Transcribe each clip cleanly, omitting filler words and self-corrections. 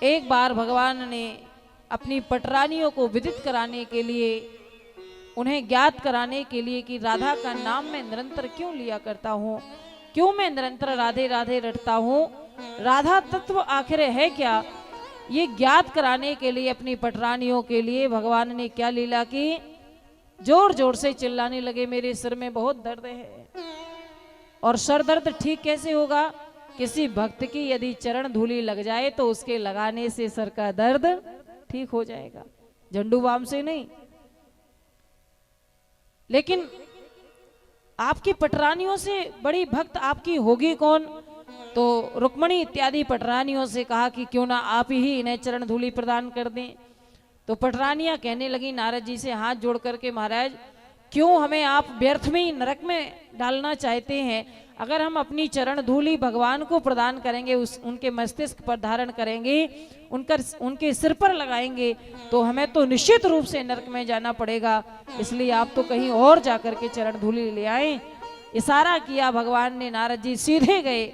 एक बार भगवान ने अपनी पटरानियों को विदित कराने के लिए, उन्हें ज्ञात कराने के लिए कि राधा का नाम मैं निरंतर क्यों लिया करता हूँ, क्यों मैं निरंतर राधे राधे रटता हूँ, राधा तत्व आखिर है क्या, ये ज्ञात कराने के लिए अपनी पटरानियों के लिए भगवान ने क्या लीला की, जोर जोर से चिल्लाने लगे मेरे सिर में बहुत दर्द है। और सर दर्द ठीक कैसे होगा, किसी भक्त की यदि चरण धूली लग जाए तो उसके लगाने से सर का दर्द ठीक हो जाएगा, झंडू बाम से नहीं। लेकिन आपकी पटरानियों से बड़ी भक्त आपकी होगी कौन, तो रुक्मणी इत्यादि पटरानियों से कहा कि क्यों ना आप ही इन्हें चरण धूली प्रदान कर दें। तो पटरानियां कहने लगी नारद जी से हाथ जोड़ करके, महाराज क्यों हमें आप व्यर्थ में ही नरक में डालना चाहते हैं, अगर हम अपनी चरण धूली भगवान को प्रदान करेंगे, उनके मस्तिष्क पर धारण करेंगे, उनके सिर पर लगाएंगे, तो हमें तो निश्चित रूप से नरक में जाना पड़ेगा, इसलिए आप तो कहीं और जाकर के चरण धूली ले आए। इशारा किया भगवान ने, नारद जी सीधे गए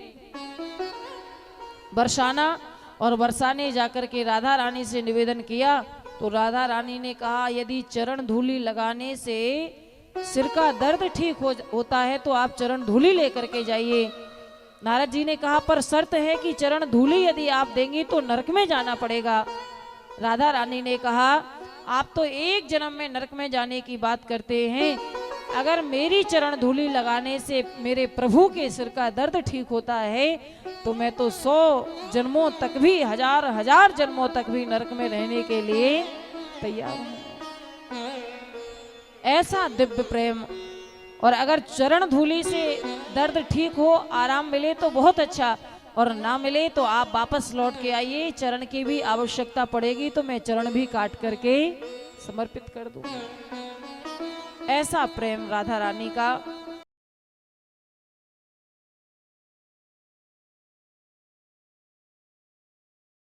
बरसाना, और बरसाने जाकर के राधा रानी से निवेदन किया। तो राधा रानी ने कहा यदि चरण धूली लगाने से सिर का दर्द ठीक होता है तो आप चरण धूली लेकर के जाइए। नारद जी ने कहा पर शर्त है कि चरण धूली यदि आप देंगी तो नरक में जाना पड़ेगा। राधा रानी ने कहा आप तो एक जन्म में नरक में जाने की बात करते हैं, अगर मेरी चरण धूली लगाने से मेरे प्रभु के सिर का दर्द ठीक होता है तो मैं तो 100 जन्मों तक भी, हजार हजार जन्मों तक भी नरक में रहने के लिए तैयार हूं। ऐसा दिव्य प्रेम। और अगर चरण धूली से दर्द ठीक हो, आराम मिले तो बहुत अच्छा, और ना मिले तो आप वापस लौट के आइए, चरण की भी आवश्यकता पड़ेगी तो मैं चरण भी काट करके समर्पित कर दूंगा। ऐसा प्रेम राधा रानी का।